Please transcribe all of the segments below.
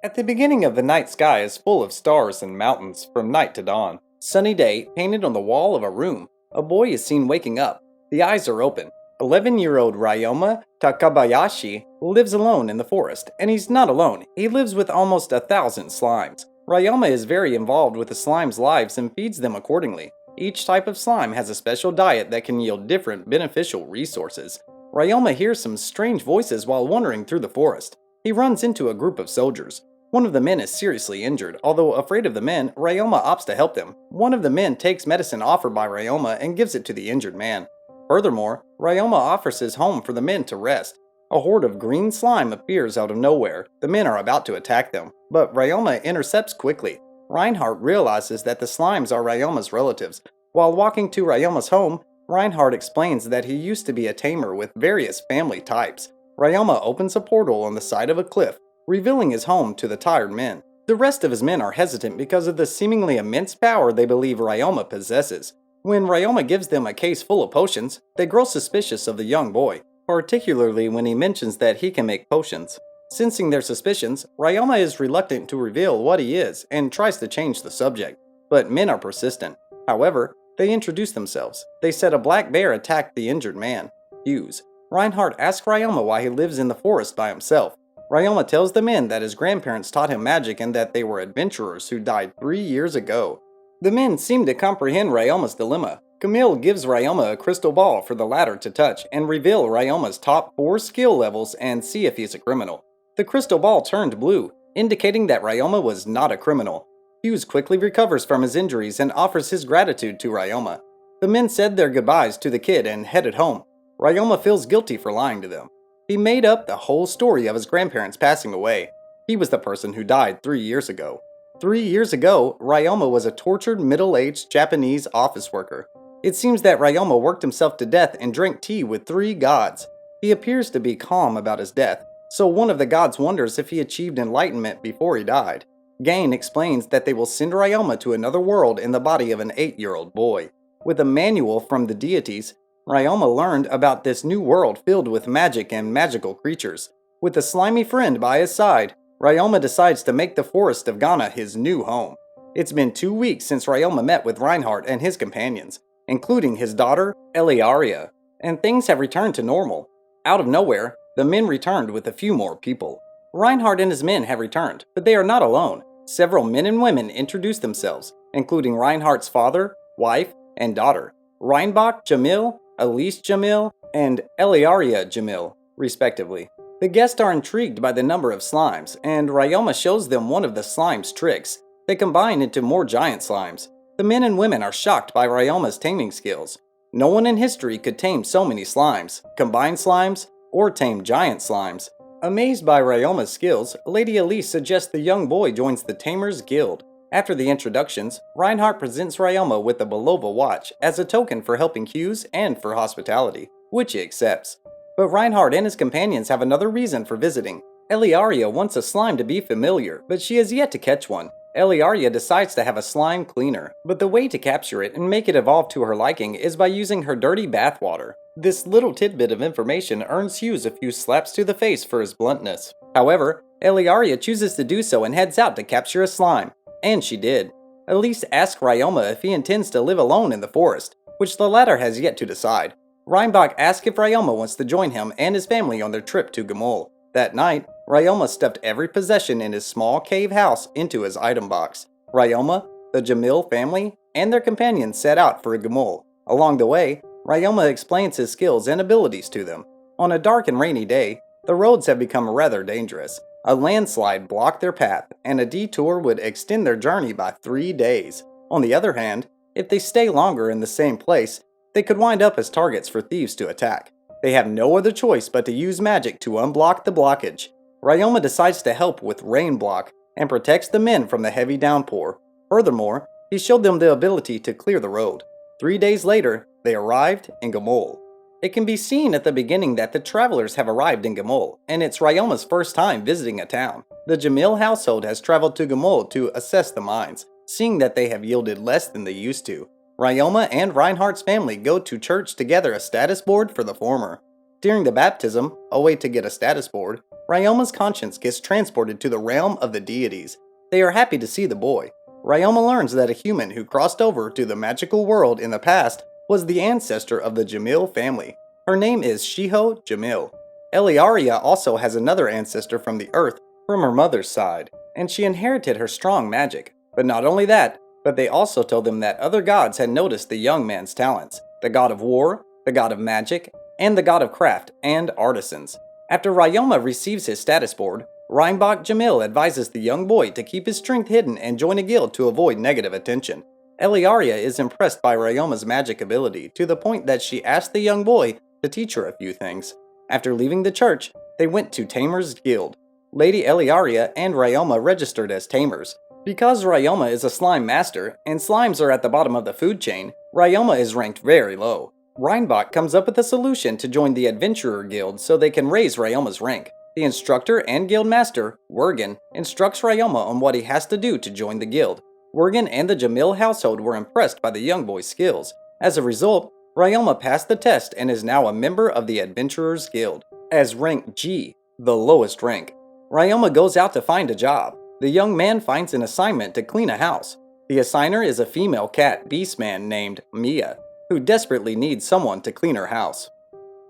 At the beginning of the night sky is full of stars and mountains from night to dawn. Sunny day, painted on the wall of a room. A boy is seen waking up. The eyes are open. 11-year-old Ryoma Takebayashi lives alone in the forest, and he's not alone. He lives with almost 1,000 slimes. Ryoma is very involved with the slimes' lives and feeds them accordingly. Each type of slime has a special diet that can yield different beneficial resources. Ryoma hears some strange voices while wandering through the forest. He runs into a group of soldiers. One of the men is seriously injured. Although afraid of the men, Ryoma opts to help them. One of the men takes medicine offered by Ryoma and gives it to the injured man. Furthermore, Ryoma offers his home for the men to rest. A horde of green slime appears out of nowhere. The men are about to attack them, but Ryoma intercepts quickly. Reinhardt realizes that the slimes are Ryoma's relatives. While walking to Ryoma's home, Reinhardt explains that he used to be a tamer with various family types. Ryoma opens a portal on the side of a cliff, revealing his home to the tired men. The rest of his men are hesitant because of the seemingly immense power they believe Ryoma possesses. When Ryoma gives them a case full of potions, they grow suspicious of the young boy, particularly when he mentions that he can make potions. Sensing their suspicions, Ryoma is reluctant to reveal what he is and tries to change the subject, but men are persistent. However, they introduce themselves. They said a black bear attacked the injured man, Hughes. Reinhardt asks Ryoma why he lives in the forest by himself. Ryoma tells the men that his grandparents taught him magic and that they were adventurers who died 3 years ago. The men seem to comprehend Ryoma's dilemma. Camille gives Ryoma a crystal ball for the latter to touch and reveal Ryoma's top 4 skill levels and see if he's a criminal. The crystal ball turned blue, indicating that Ryoma was not a criminal. Hughes quickly recovers from his injuries and offers his gratitude to Ryoma. The men said their goodbyes to the kid and headed home. Ryoma feels guilty for lying to them. He made up the whole story of his grandparents passing away. He was the person who died 3 years ago. 3 years ago, Ryoma was a tortured middle-aged Japanese office worker. It seems that Ryoma worked himself to death and drank tea with 3 gods. He appears to be calm about his death, so one of the gods wonders if he achieved enlightenment before he died. Gain explains that they will send Ryoma to another world in the body of an 8-year-old boy. With a manual from the deities, Ryoma learned about this new world filled with magic and magical creatures. With a slimy friend by his side, Ryoma decides to make the forest of Ghana his new home. It's been 2 weeks since Ryoma met with Reinhardt and his companions, including his daughter, Eliaria, and things have returned to normal. Out of nowhere, the men returned with a few more people. Reinhardt and his men have returned, but they are not alone. Several men and women introduce themselves, including Reinhardt's father, wife, and daughter, Reinbach Jamil, Elise Jamil, and Eliaria Jamil, respectively. The guests are intrigued by the number of slimes, and Ryoma shows them one of the slime's tricks. They combine into more giant slimes. The men and women are shocked by Ryoma's taming skills. No one in history could tame so many slimes, combine slimes, or tame giant slimes. Amazed by Ryoma's skills, Lady Elise suggests the young boy joins the Tamers Guild. After the introductions, Reinhardt presents Ryoma with a Belova watch as a token for helping Hughes and for hospitality, which he accepts. But Reinhardt and his companions have another reason for visiting. Eliaria wants a slime to be familiar, but she has yet to catch one. Eliaria decides to have a slime cleaner, but the way to capture it and make it evolve to her liking is by using her dirty bathwater. This little tidbit of information earns Hughes a few slaps to the face for his bluntness. However, Eliaria chooses to do so and heads out to capture a slime. And she did. Elise asks Ryoma if he intends to live alone in the forest, which the latter has yet to decide. Reinbach asks if Ryoma wants to join him and his family on their trip to Gamol. That night, Ryoma stuffed every possession in his small cave house into his item box. Ryoma, the Jamil family, and their companions set out for Gamol. Along the way, Ryoma explains his skills and abilities to them. On a dark and rainy day, the roads have become rather dangerous. A landslide blocked their path, and a detour would extend their journey by 3 days. On the other hand, if they stay longer in the same place, they could wind up as targets for thieves to attack. They have no other choice but to use magic to unblock the blockage. Ryoma decides to help with Rain Block and protects the men from the heavy downpour. Furthermore, he showed them the ability to clear the road. 3 days later, they arrived in Gamol. It can be seen at the beginning that the travelers have arrived in Gamol, and it's Ryoma's first time visiting a town. The Jamil household has traveled to Gamol to assess the mines, seeing that they have yielded less than they used to. Ryoma and Reinhardt's family go to church to gather a status board for the former. During the baptism, a way to get a status board, Ryoma's conscience gets transported to the realm of the deities. They are happy to see the boy. Ryoma learns that a human who crossed over to the magical world in the past was the ancestor of the Jamil family. Her name is Shiho Jamil. Eliaria also has another ancestor from the earth from her mother's side, and she inherited her strong magic. But not only that, but they also told them that other gods had noticed the young man's talents: the god of war, the god of magic, and the god of craft and artisans. After Ryoma receives his status board, Reinbach Jamil advises the young boy to keep his strength hidden and join a guild to avoid negative attention. Eliaria is impressed by Ryoma's magic ability to the point that she asked the young boy to teach her a few things. After leaving the church, they went to Tamer's guild. Lady Eliaria and Ryoma registered as Tamers. Because Ryoma is a slime master, and slimes are at the bottom of the food chain, Ryoma is ranked very low. Reinbach comes up with a solution to join the Adventurer Guild so they can raise Ryoma's rank. The instructor and guild master, Wergen, instructs Ryoma on what he has to do to join the guild. Wergen and the Jamil household were impressed by the young boy's skills. As a result, Ryoma passed the test and is now a member of the Adventurers Guild, as rank G, the lowest rank. Ryoma goes out to find a job. The young man finds an assignment to clean a house. The assigner is a female cat beastman named Mia, who desperately needs someone to clean her house.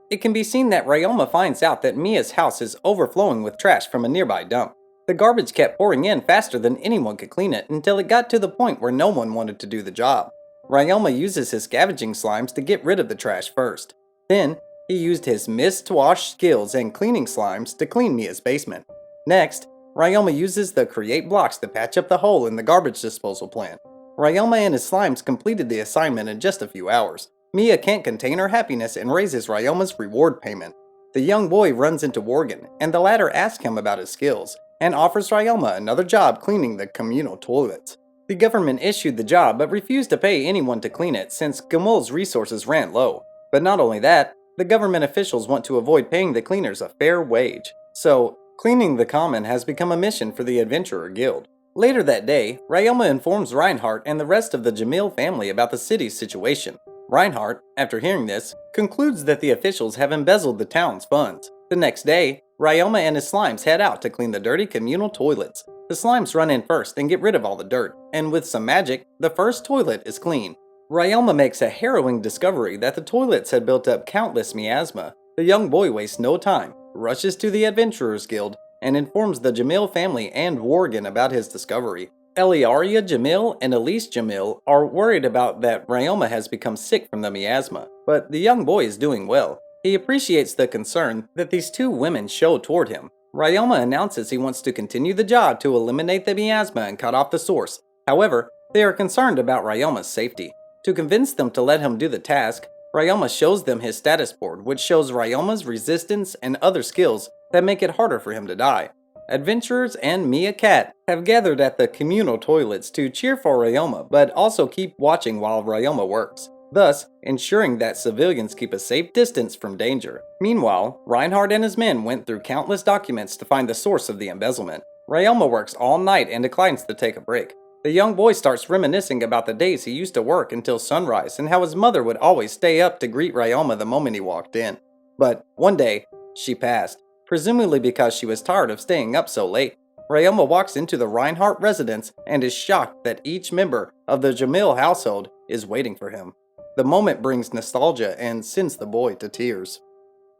It can be seen that Ryoma finds out that Mia's house is overflowing with trash from a nearby dump. The garbage kept pouring in faster than anyone could clean it until it got to the point where no one wanted to do the job. Ryoma uses his scavenging slimes to get rid of the trash first. Then, he used his mist-wash skills and cleaning slimes to clean Mia's basement. Next, Ryoma uses the create blocks to patch up the hole in the garbage disposal plant. Ryoma and his slimes completed the assignment in just a few hours. Mia can't contain her happiness and raises Ryoma's reward payment. The young boy runs into Worgen, and the latter asks him about his skills, and offers Ryoma another job cleaning the communal toilets. The government issued the job but refused to pay anyone to clean it since Gamul's resources ran low. But not only that, the government officials want to avoid paying the cleaners a fair wage. So, cleaning the common has become a mission for the Adventurer Guild. Later that day, Ryoma informs Reinhardt and the rest of the Jamil family about the city's situation. Reinhardt, after hearing this, concludes that the officials have embezzled the town's funds. The next day, Ryoma and his slimes head out to clean the dirty communal toilets. The slimes run in first and get rid of all the dirt, and with some magic, the first toilet is clean. Ryoma makes a harrowing discovery that the toilets had built up countless miasma. The young boy wastes no time, rushes to the Adventurers Guild, and informs the Jamil family and Worgen about his discovery. Eliaria Jamil and Elise Jamil are worried about that Ryoma has become sick from the miasma, but the young boy is doing well. He appreciates the concern that these two women show toward him. Ryoma announces he wants to continue the job to eliminate the miasma and cut off the source. However, they are concerned about Ryoma's safety. To convince them to let him do the task, Ryoma shows them his status board, which shows Ryoma's resistance and other skills that make it harder for him to die. Adventurers and Mia Cat have gathered at the communal toilets to cheer for Ryoma, but also keep watching while Ryoma works, thus ensuring that civilians keep a safe distance from danger. Meanwhile, Reinhardt and his men went through countless documents to find the source of the embezzlement. Ryoma works all night and declines to take a break. The young boy starts reminiscing about the days he used to work until sunrise and how his mother would always stay up to greet Ryoma the moment he walked in. But one day, she passed, presumably because she was tired of staying up so late. Ryoma walks into the Reinhardt residence and is shocked that each member of the Jamil household is waiting for him. The moment brings nostalgia and sends the boy to tears.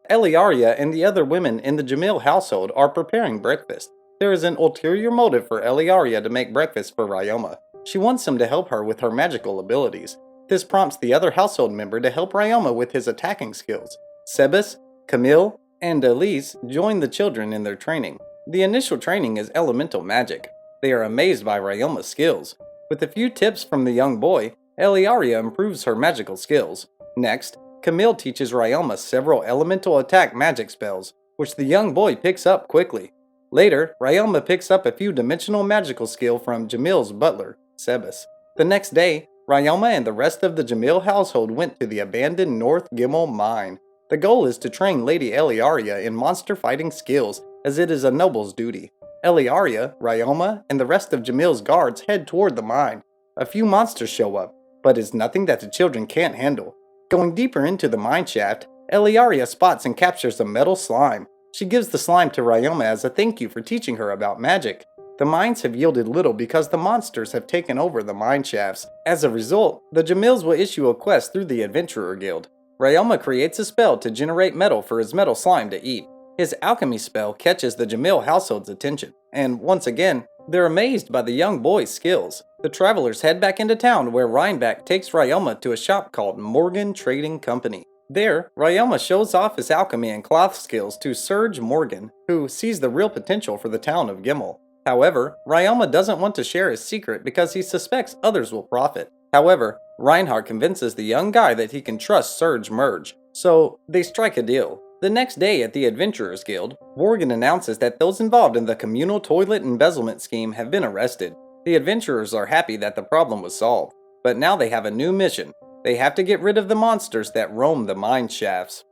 Eliaria and the other women in the Jamil household are preparing breakfast. There is an ulterior motive for Eliaria to make breakfast for Ryoma. She wants him to help her with her magical abilities. This prompts the other household member to help Ryoma with his attacking skills. Sebas, Camille, and Elise join the children in their training. The initial training is elemental magic. They are amazed by Ryoma's skills. With a few tips from the young boy, Eliaria improves her magical skills. Next, Camille teaches Ryoma several elemental attack magic spells, which the young boy picks up quickly. Later, Ryoma picks up a few dimensional magical skill from Jamil's butler, Sebas. The next day, Ryoma and the rest of the Jamil household went to the abandoned North Gimel mine. The goal is to train Lady Eliaria in monster fighting skills, as it is a noble's duty. Eliaria, Ryoma, and the rest of Jamil's guards head toward the mine. A few monsters show up, but it's nothing that the children can't handle. Going deeper into the mine shaft, Eliaria spots and captures a metal slime. She gives the slime to Ryoma as a thank you for teaching her about magic. The mines have yielded little because the monsters have taken over the mine shafts. As a result, the Jamils will issue a quest through the Adventurer Guild. Ryoma creates a spell to generate metal for his metal slime to eat. His alchemy spell catches the Jamil household's attention, and once again, they're amazed by the young boy's skills. The travelers head back into town where Reinback takes Ryoma to a shop called Morgan Trading Company. There, Ryoma shows off his alchemy and cloth skills to Serge Morgan, who sees the real potential for the town of Gimmel. However, Ryoma doesn't want to share his secret because he suspects others will profit. However, Reinhardt convinces the young guy that he can trust Serge Merge, so they strike a deal. The next day at the Adventurers Guild, Morgan announces that those involved in the communal toilet embezzlement scheme have been arrested. The adventurers are happy that the problem was solved, but now they have a new mission. They have to get rid of the monsters that roam the mine shafts.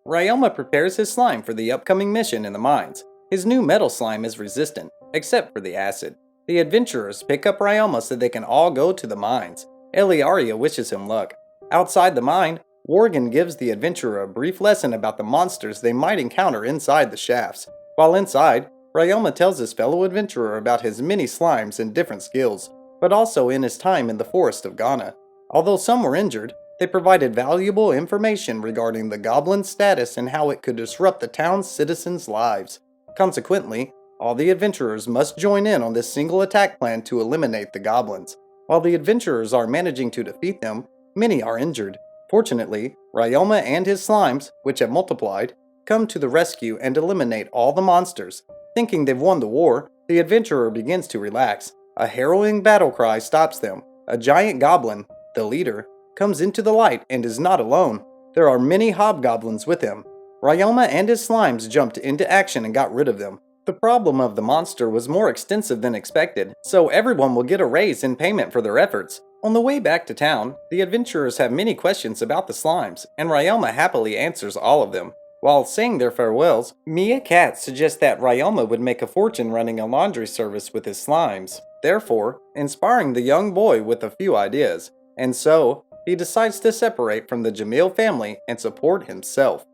Ryoma prepares his slime for the upcoming mission in the mines. His new metal slime is resistant, except for the acid. The adventurers pick up Ryoma so they can all go to the mines. Eliaria wishes him luck. Outside the mine, Worgen gives the adventurer a brief lesson about the monsters they might encounter inside the shafts. While inside, Ryoma tells his fellow adventurer about his many slimes and different skills, but also in his time in the forest of Ghana. Although some were injured, they provided valuable information regarding the goblin's status and how it could disrupt the town's citizens' lives. Consequently, all the adventurers must join in on this single attack plan to eliminate the goblins. While the adventurers are managing to defeat them, many are injured. Fortunately, Ryoma and his slimes, which have multiplied, come to the rescue and eliminate all the monsters. Thinking they've won the war, the adventurer begins to relax. A harrowing battle cry stops them. A giant goblin, the leader, comes into the light and is not alone. There are many hobgoblins with him. Ryoma and his slimes jumped into action and got rid of them. The problem of the monster was more extensive than expected, so everyone will get a raise in payment for their efforts. On the way back to town, the adventurers have many questions about the slimes, and Ryoma happily answers all of them. While saying their farewells, Mia Cat suggests that Ryoma would make a fortune running a laundry service with his slimes, therefore inspiring the young boy with a few ideas. And so, he decides to separate from the Jamil family and support himself.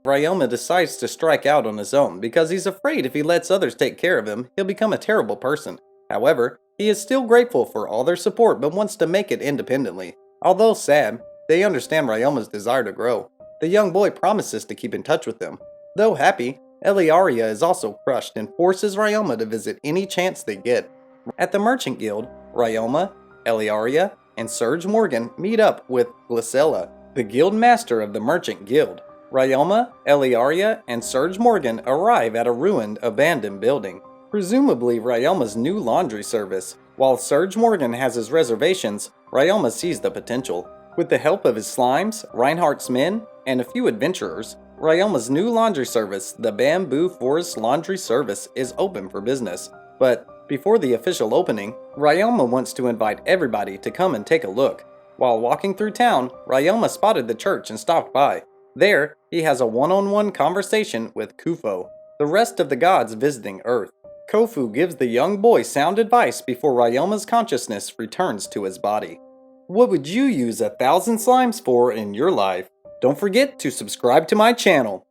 Ryoma decides to strike out on his own because he's afraid if he lets others take care of him, he'll become a terrible person. However, he is still grateful for all their support but wants to make it independently. Although sad, they understand Ryoma's desire to grow. The young boy promises to keep in touch with them. Though happy, Eliaria is also crushed and forces Ryoma to visit any chance they get. At the Merchant Guild, Ryoma, Eliaria, and Serge Morgan meet up with Glycella, the guild master of the Merchant Guild. Ryoma, Eliaria, and Serge Morgan arrive at a ruined, abandoned building, presumably Ryoma's new laundry service. While Serge Morgan has his reservations, Ryoma sees the potential. With the help of his slimes, Reinhardt's men, and a few adventurers, Ryoma's new laundry service, the Bamboo Forest Laundry Service, is open for business. But before the official opening, Ryoma wants to invite everybody to come and take a look. While walking through town, Ryoma spotted the church and stopped by. There, he has a one-on-one conversation with Kufo, the rest of the gods visiting Earth. Kofu gives the young boy sound advice before Ryoma's consciousness returns to his body. What would you use 1,000 slimes for in your life? Don't forget to subscribe to my channel.